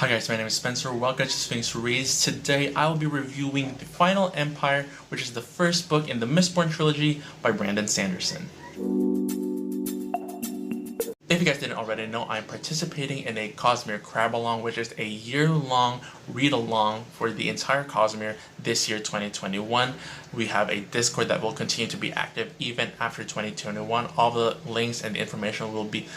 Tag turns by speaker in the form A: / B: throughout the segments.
A: Hi guys, my name is Spencer. Welcome to Sphinx Reads. Today I will be reviewing The Final Empire, which is the first book in the Mistborn trilogy by Brandon Sanderson. If you guys didn't already know, I'm participating in a Cosmere Crab-Along, which is a year-long read-along for the entire Cosmere this year, 2021. We have a Discord that will continue to be active even after 2021. All the links and the information will be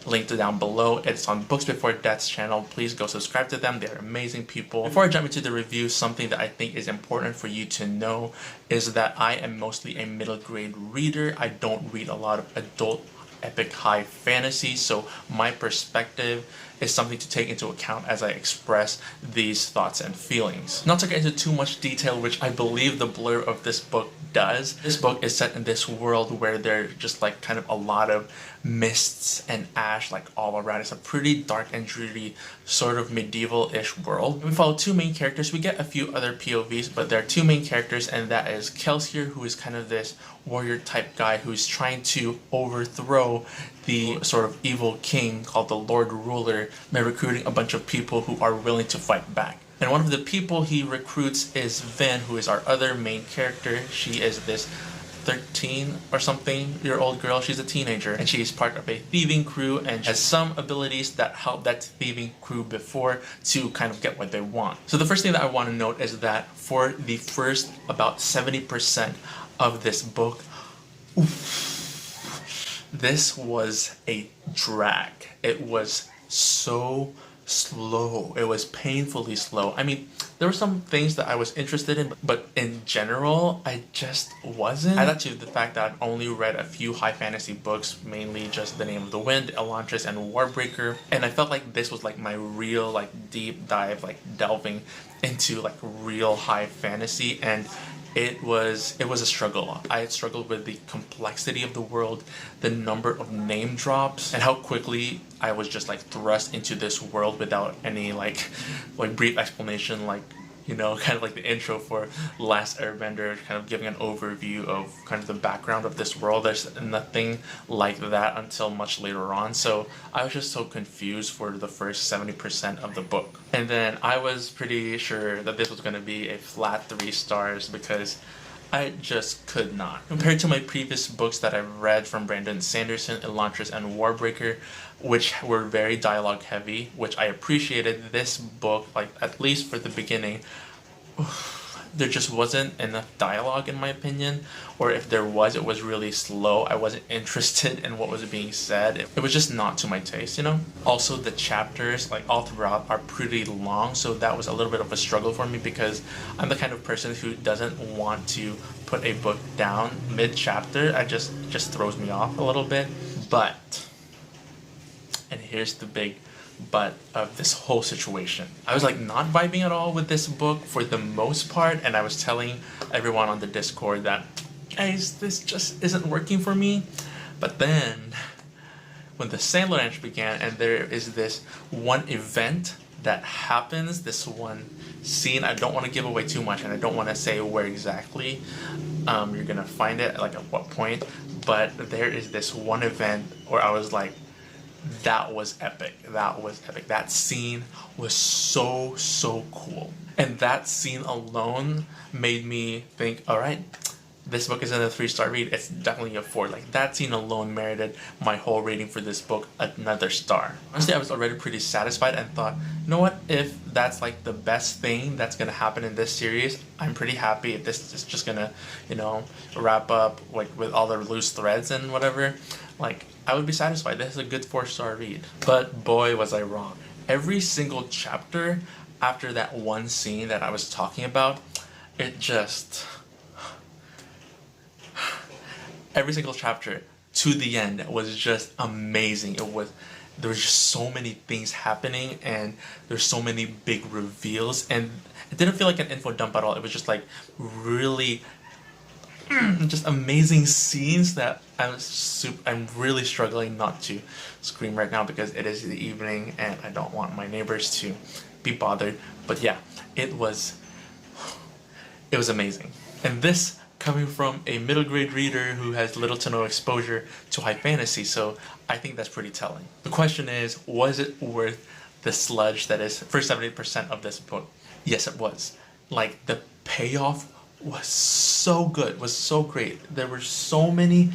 A: linked down below. It's on Books Before Death's channel. Please go subscribe to them. They're amazing people. Before I jump into the review, something that I think is important for you to know is that I am mostly a middle grade reader. I don't read a lot of adult epic high fantasy, so my perspective is something to take into account as I express these thoughts and feelings. Not to get into too much detail, which I believe the blurb of this book does. This book is set in this world where there's just like kind of a lot of mists and ash like all around. It's a pretty dark and dreary sort of medieval-ish world. We follow two main characters. We get a few other POVs, but there are two main characters, and that is Kelsier, who is kind of this warrior type guy who's trying to overthrow the sort of evil king called the Lord Ruler by recruiting a bunch of people who are willing to fight back. And one of the people he recruits is Vin, who is our other main character. She is this 13 or something year old girl. She's a teenager, and she's part of a thieving crew and has some abilities that help that thieving crew before to kind of get what they want. So the first thing that I want to note is that for the first about 70% of this book, this was a drag. It was so slow. It was painfully slow. I mean, there were some things that I was interested in, but in general, I just wasn't. Add that to the fact that I've only read a few high fantasy books, mainly just The Name of the Wind, Elantris, and Warbreaker, and I felt like this was like my real like deep dive, like delving into like real high fantasy, and it was a struggle. I had struggled with the complexity of the world, the number of name drops, and how quickly I was just like thrust into this world without any like brief explanation, like, you know, kind of like the intro for Last Airbender, kind of giving an overview of kind of the background of this world. There's nothing like that until much later on, so I was just so confused for the first 70% of the book. And then I was pretty sure that this was going to be a flat 3 stars because I just could not. Compared to my previous books that I've read from Brandon Sanderson, Elantris, and Warbreaker, which were very dialogue heavy, which I appreciated, this book, like at least for the beginning, there just wasn't enough dialogue in my opinion, or if there was, it was really slow. I wasn't interested in what was being said. It was just not to my taste, you know? Also, the chapters, like all throughout, are pretty long, so that was a little bit of a struggle for me because I'm the kind of person who doesn't want to put a book down mid-chapter. It just throws me off a little bit. But, and here's the big but of this whole situation, I was like not vibing at all with this book for the most part, and I was telling everyone on the Discord that, guys, this just isn't working for me. But then when the Sand Ranch began, and there is this one event that happens, this one scene, I don't want to give away too much, and I don't want to say where exactly you're gonna find it, like at what point, but there is this one event where I was like, that was epic. That was epic. That scene was so cool. And that scene alone made me think, all right, this book isn't a 3-star read. It's definitely a 4. Like, that scene alone merited my whole rating for this book another star. Honestly, I was already pretty satisfied and thought, you know what, if that's like the best thing that's gonna happen in this series, I'm pretty happy. If this is just gonna, you know, wrap up like with all the loose threads and whatever, like, I would be satisfied. This is a good 4-star read. But boy, was I wrong. Every single chapter after that one scene that I was talking about, it just, every single chapter to the end was just amazing. There was just so many things happening, and there's so many big reveals, and it didn't feel like an info dump at all. It was just like really just amazing scenes that I'm really struggling not to scream right now because it is the evening and I don't want my neighbors to be bothered. But yeah, it was amazing. And this coming from a middle grade reader who has little to no exposure to high fantasy, so I think that's pretty telling. The question is, was it worth the the sludge that is first 70% of this book. Yes, it was. Like, the payoff was so good, was so great. There were so many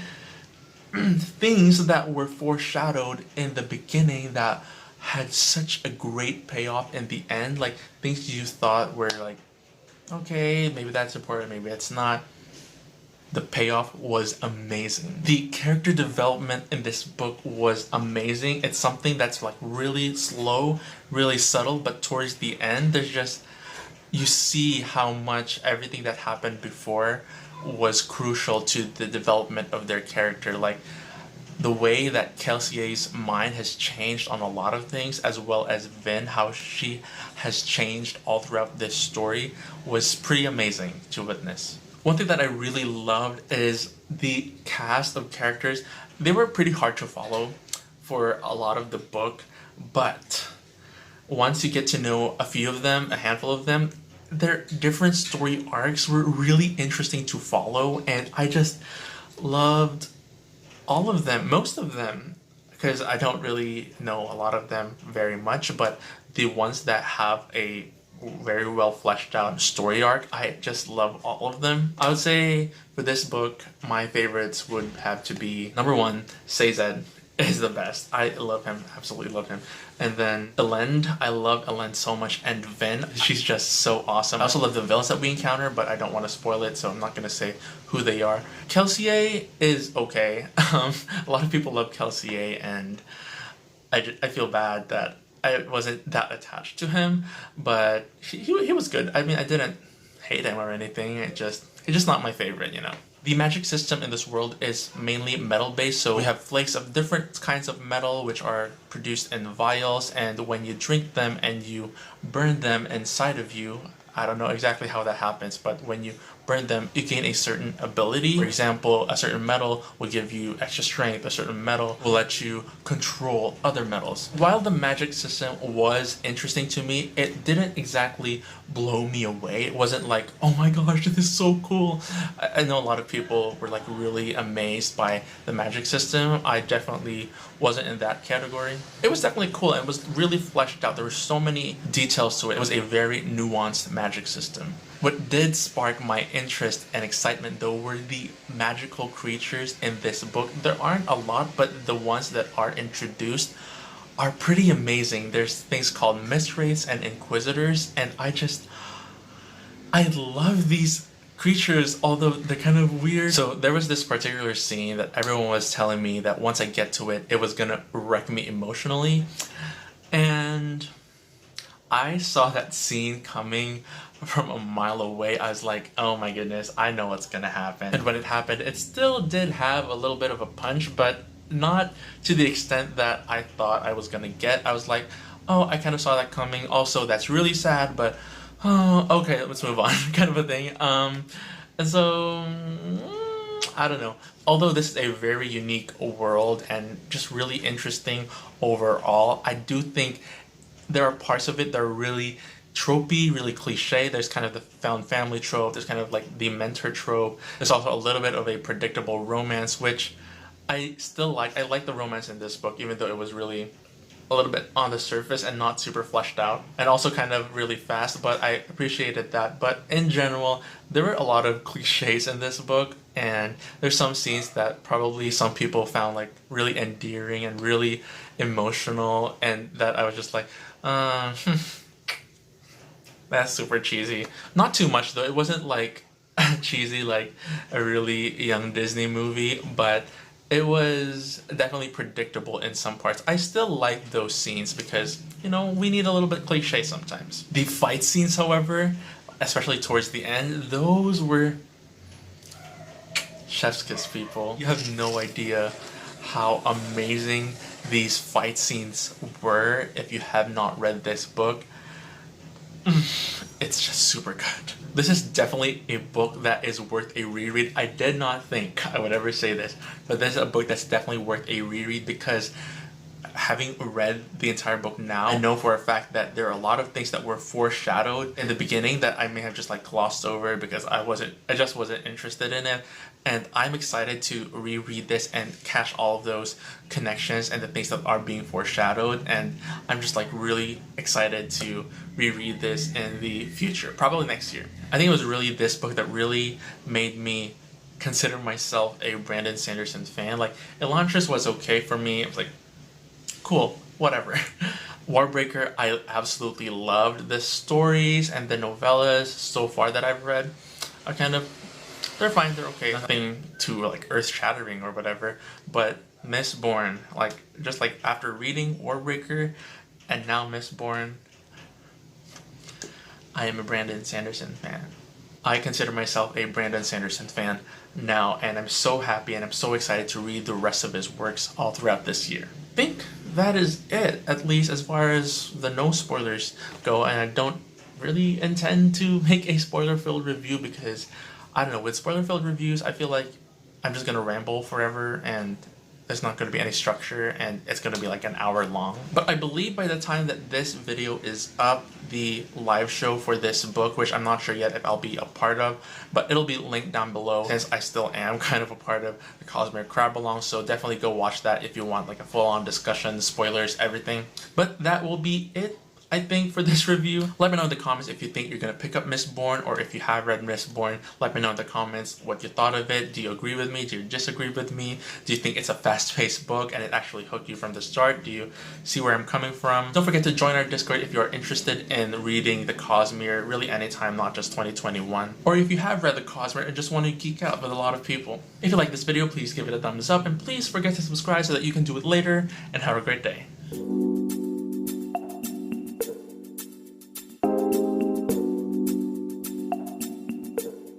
A: things that were foreshadowed in the beginning that had such a great payoff in the end. Like, things you thought were like, okay, maybe that's important, maybe it's not. The payoff was amazing. The character development in this book was amazing. It's something that's like really slow, really subtle, but towards the end, there's just, you see how much everything that happened before was crucial to the development of their character. Like, the way that Kelsey's mind has changed on a lot of things, as well as Vin, how she has changed all throughout this story, was pretty amazing to witness. One thing that I really loved is the cast of characters. They were pretty hard to follow for a lot of the book, but once you get to know a few of them, a handful of them, their different story arcs were really interesting to follow, and I just loved all of them, most of them, because I don't really know a lot of them very much, but the ones that have a very well fleshed out story arc, I just love all of them. I would say for this book, my favorites would have to be, number one, Sazed is the best. I love him, absolutely love him. And then Elend, I love Elend so much, and Vin, she's just so awesome. I also love the villains that we encounter, but I don't want to spoil it, so I'm not going to say who they are. Kelsey is okay. A lot of people love Kelsey, and I feel bad that I wasn't that attached to him, but he was good. I mean, I didn't hate him or anything. It's just not my favorite, you know. The magic system in this world is mainly metal-based, so we have flakes of different kinds of metal which are produced in vials, and when you drink them and you burn them inside of you, I don't know exactly how that happens, but when you burn them, you gain a certain ability. For example, a certain metal will give you extra strength, a certain metal will let you control other metals. While the magic system was interesting to me, it didn't exactly blow me away. It wasn't like, oh my gosh, this is so cool. I know a lot of people were like really amazed by the magic system. I definitely wasn't in that category. It was definitely cool and it was really fleshed out. There were so many details to it. It was a very nuanced magic system. What did spark my interest and excitement though were the magical creatures in this book. There aren't a lot, but the ones that are introduced are pretty amazing. There's things called Mistwraiths and Inquisitors, and I love these creatures, although they're kind of weird. So there was this particular scene that everyone was telling me that once I get to it, it was gonna wreck me emotionally. And I saw that scene coming from a mile away. I was like, oh my goodness, I know what's gonna happen. And when it happened, it still did have a little bit of a punch, but not to the extent that I thought I was gonna get. I was like, oh, I kind of saw that coming. Also, that's really sad, but oh, okay, let's move on, kind of a thing. And so, I don't know. Although this is a very unique world and just really interesting overall, I do think there are parts of it that are really tropey, really cliche. There's kind of the found family trope, there's kind of like the mentor trope. There's also a little bit of a predictable romance, which I still like. I like the romance in this book, even though it was really a little bit on the surface and not super fleshed out, and also kind of really fast, but I appreciated that. But in general, there were a lot of cliches in this book, and there's some scenes that probably some people found like really endearing and really emotional, and that I was just like, that's super cheesy. Not too much though. It wasn't like cheesy like a really young Disney movie, but it was definitely predictable in some parts. I still like those scenes because, you know, we need a little bit cliche sometimes. The fight scenes, however, especially towards the end, those were chef's kiss, people. You have no idea how amazing these fight scenes were if you have not read this book. It's just super good. This is definitely a book that is worth a reread. I did not think I would ever say this, but this is a book that's definitely worth a reread because having read the entire book now, I know for a fact that there are a lot of things that were foreshadowed in the beginning that I may have just like glossed over because I just wasn't interested in it. And I'm excited to reread this and catch all of those connections and the things that are being foreshadowed. And I'm just like really excited to reread this in the future, probably next year. I think it was really this book that really made me consider myself a Brandon Sanderson fan. Like, Elantris was okay for me. It was like, cool, whatever. Warbreaker, I absolutely loved the stories and the novellas so far that I've read. They're fine, they're okay. Nothing too like earth-shattering or whatever. But Mistborn, like, just like after reading Warbreaker and now Mistborn, I am a Brandon Sanderson fan. I consider myself a Brandon Sanderson fan now, and I'm so happy and I'm so excited to read the rest of his works all throughout this year. I think that is it, at least as far as the no spoilers go, and I don't really intend to make a spoiler-filled review because, I don't know, with spoiler-filled reviews, I feel like I'm just gonna ramble forever and there's not going to be any structure and it's going to be like an hour long. But I believe by the time that this video is up, the live show for this book, which I'm not sure yet if I'll be a part of, but it'll be linked down below since I still am kind of a part of the Cosmere Crab Along, so definitely go watch that if you want like a full-on discussion, spoilers, everything. But that will be it, I think, for this review. Let me know in the comments if you think you're gonna pick up Mistborn, or if you have read Mistborn. Let me know in the comments what you thought of it. Do you agree with me? Do you disagree with me? Do you think it's a fast-paced book and it actually hooked you from the start? Do you see where I'm coming from? Don't forget to join our Discord if you're interested in reading the Cosmere really anytime, not just 2021. Or if you have read the Cosmere and just want to geek out with a lot of people. If you like this video, please give it a thumbs up and please forget to subscribe so that you can do it later, and have a great day.